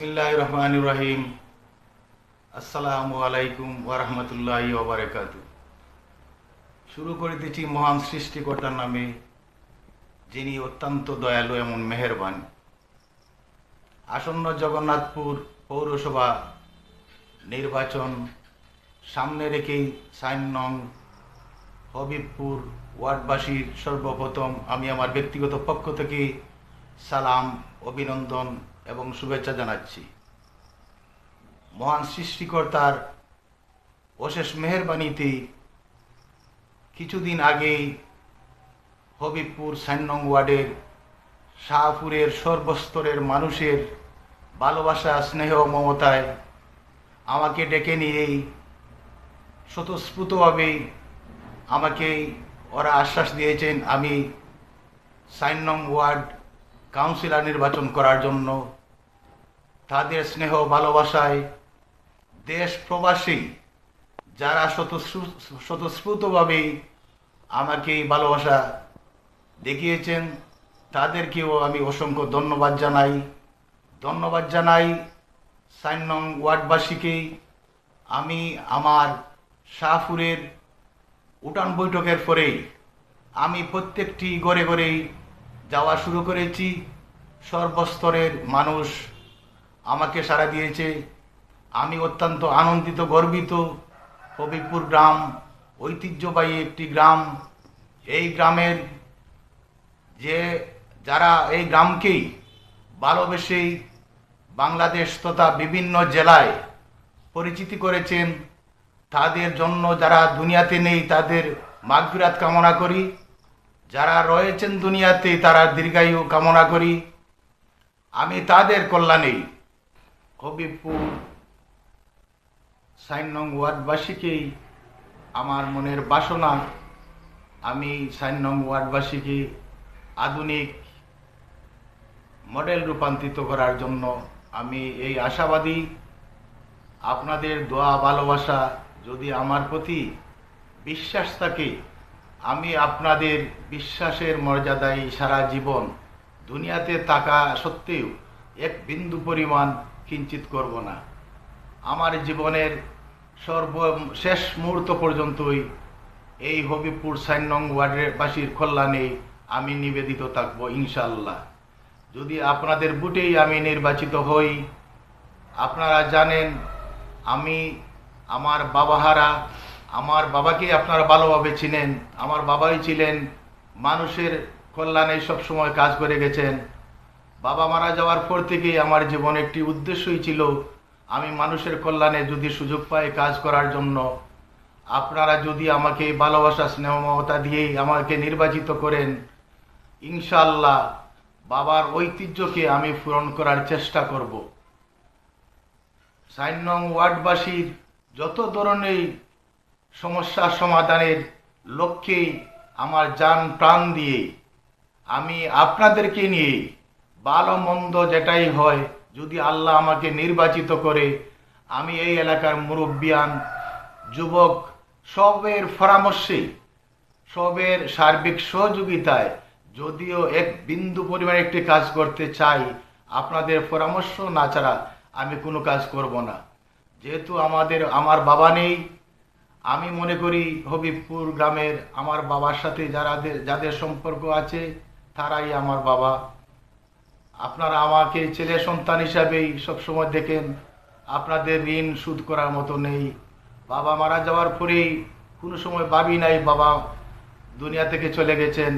বিসমিল্লাহির রহমানির রহিম। আসসালামু আলাইকুম ওয়া রাহমাতুল্লাহি ওয়া বারাকাতুহু। শুরু করিতেছি মহান সৃষ্টিকর্তার নামে, যিনি অত্যন্ত দয়ালু এবং মেহেরবান। আসন্ন জগন্নাথপুর পৌরসভা নির্বাচন সামনে রেখেই ৪ নং হবিবপুর ওয়ার্ডবাসীর সর্বপ্রথম আমি আমার ব্যক্তিগত পক্ষ থেকে সালাম, অভিনন্দন এবং শুভেচ্ছা জানাচ্ছি। মহান সৃষ্টিকর্তার অশেষ মেহেরবানিতে কিছুদিন আগেই হবিবপুর ৪ নং ওয়ার্ডের শাহপুরের সর্বস্তরের মানুষের ভালোবাসা, স্নেহ, মমতায় আমাকে ডেকে নিয়েই স্বতঃস্ফূর্তভাবেই আমাকে ওরা আশ্বাস দিয়েছেন আমি ৪ নং ওয়ার্ড কাউন্সিলর নির্বাচন করার জন্য। তাদের স্নেহ ভালোবাসায় দেশ প্রবাসী যারা স্বতঃস্ফূর্তভাবেই আমাকে এই ভালোবাসা দেখিয়েছেন, তাদেরকেও আমি অসংখ্য ধন্যবাদ জানাই। ৪ নং ওয়ার্ডবাসীকেই। আমি আমার শাহপুরের উঠান বৈঠকের পরেই আমি প্রত্যেকটি ঘরে ঘরেই যাওয়া শুরু করেছি। সর্বস্তরের মানুষ আমাকে সাড়া দিয়েছে। আমি অত্যন্ত আনন্দিত, গর্বিত। হবিবপুর গ্রাম ঐতিহ্যবাহী একটি গ্রাম। এই গ্রামের যারা এই গ্রামকেই ভালোবেসেই বাংলাদেশ তথা বিভিন্ন জেলায় পরিচিতি করেছেন, তাদের জন্য যারা দুনিয়াতে নেই তাদের মাগফিরাত কামনা করি। যারা রয়েছেন দুনিয়াতে তারা দীর্ঘায়ু কামনা করি। আমি তাদের কল্যাণেই হবিবপুর ৪ নং ওয়ার্ডবাসীকেই আমার মনের বাসনা। আমি ৪ নং ওয়ার্ডবাসীকে আধুনিক মডেল রূপান্তরিত করার জন্য আমি এই আশাবাদী। আপনাদের দোয়া ভালোবাসা যদি আমার প্রতি বিশ্বাস থাকে, আমি আপনাদের বিশ্বাসের মর্যাদায় সারা জীবন দুনিয়াতে থাকা সত্ত্বেও এক বিন্দু পরিমাণ কিঞ্চিত করব না। আমার জীবনের সর্বশেষ মুহূর্ত পর্যন্তই এই হবিবপুর ৪ নং ওয়ার্ডবাসীর কল্যাণে আমি নিবেদিত থাকব ইনশাআল্লাহ। যদি আপনাদের ভোটেই আমি নির্বাচিত হই, আপনারা জানেন আমি আমার বাবাহারা, আমার বাবাকে আপনারা ভালোভাবে চিনেন। আমার বাবাই ছিলেন মানুষের কল্যাণে সবসময় কাজ করে গেছেন। বাবা মারা যাওয়ার পর থেকেই আমার জীবনে একটি উদ্দেশ্যই ছিল আমি মানুষের কল্যাণে যদি সুযোগ পাই কাজ করার জন্য। আপনারা যদি আমাকে ভালোবাসা, স্নেহ, মমতা দিয়েই আমাকে নির্বাচিত করেন, ইনশাআল্লাহ বাবার ঐতিহ্যকে আমি পূরণ করার চেষ্টা করব। ৪ নং ওয়ার্ডবাসীর যত ধরনের সমস্যা সমাধানের লক্ষ্যেই আমার জান প্রাণ দিয়ে আমি আপনাদেরকে নিয়ে ভালো মন্দ যেটাই হয়, যদি আল্লাহ আমাকে নির্বাচিত করে, আমি এই এলাকার মুরব্বিয়ান, যুবক সবের পরামর্শে, সবের সার্বিক সহযোগিতায় যদিও এক বিন্দু পরিমাণ একটি কাজ করতে চাই, আপনাদের পরামর্শ না ছাড়া আমি কোনো কাজ করব না। যেহেতু আমার বাবা নেই, আমি মনে করি হবিবপুর গ্রামের আমার বাবার সাথে যাদের সম্পর্ক আছে তারাই আমার বাবা। আপনারা আমাকে ছেলে সন্তান হিসাবেই সবসময় দেখেন। আপনাদের ঋণ শোধ করার মতো নেই। বাবা মারা যাওয়ার পরেই কোনো সময় ভাবি নাই বাবা দুনিয়া থেকে চলে গেছেন।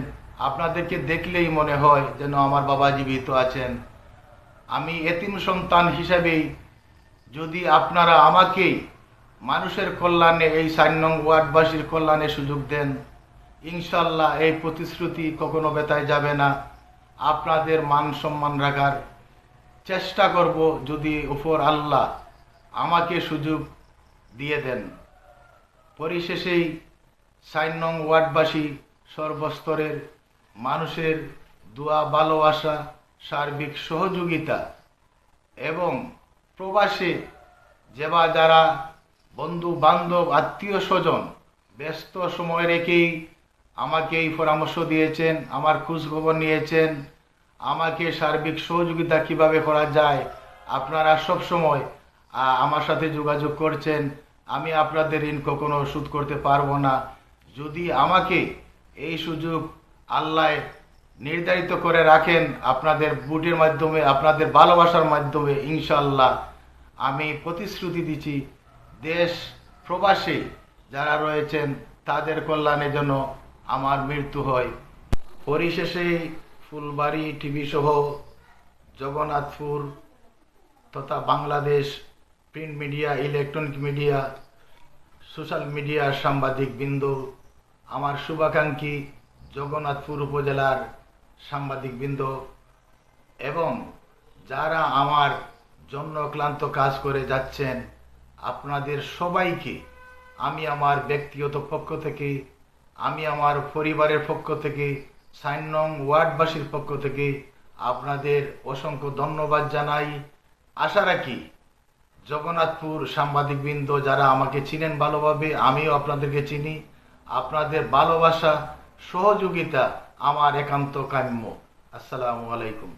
আপনাদেরকে দেখলেই মনে হয় যেন আমার বাবা জীবিত আছেন। আমি এতিম সন্তান হিসাবেই যদি আপনারা আমাকে মানুষের কল্যাণে, এই ৪ নং ওয়ার্ডবাসীর কল্যাণে সুযোগ দেন, ইনশাল্লাহ এই প্রতিশ্রুতি কখনো ব্যথায় যাবে না। আপনাদের মান সম্মান রাখার চেষ্টা করব যদি উপর আল্লাহ আমাকে সুযোগ দিয়ে দেন। পরিশেষেই ৪ নং ওয়ার্ডবাসী সর্বস্তরের মানুষের দোয়া, ভালোবাসা, সার্বিক সহযোগিতা এবং প্রবাসে যারা বন্ধু বান্ধব, আত্মীয় স্বজন ব্যস্ত সময় রেখেই আমাকে এই পরামর্শ দিয়েছেন, আমার খোঁজখবর নিয়েছেন, আমাকে সার্বিক সহযোগিতা কিভাবে করা যায় আপনারা সব সময় আমার সাথে যোগাযোগ করছেন। আমি আপনাদের ঋণ কখনো শোধ করতে পারবো না। যদি আমাকে এই সুযোগ আল্লাহ নির্ধারিত করে রাখেন আপনাদের বুটের মাধ্যমে, আপনাদের ভালোবাসার মাধ্যমে, ইনশাল্লাহ আমি প্রতিশ্রুতি দিচ্ছি দেশ প্রবাসী যারা রয়েছেন তাদের কল্যাণে যেন আমার মৃত্যু হয়। পরিশেষে ফুলবাড়ি টিভি সহ জগন্নাথপুর তথা Bangladesh print media, electronic media, social মিডিয়ার সাংবাদিক বৃন্দ, আমার শুভাকাঙ্ক্ষী জগন্নাথপুর উপজেলার সাংবাদিক বৃন্দ এবং যারা আমার জন্য ক্লান্ত কাজ করে যাচ্ছেন, আপনাদের সবাইকে আমি আমার ব্যক্তিগত পক্ষ থেকে, আমি আমার পরিবারের পক্ষ থেকে, ৪ নং ওয়ার্ডবাসীর পক্ষ থেকে আপনাদের অসংখ্য ধন্যবাদ জানাই। আশা রাখি জগন্নাথপুর সাংবাদিকবৃন্দ যারা আমাকে চিনেন ভালোভাবে, আমিও আপনাদেরকে চিনি, আপনাদের ভালোবাসা সহযোগিতা আমার একান্ত কাম্য। আসসালামু আলাইকুম।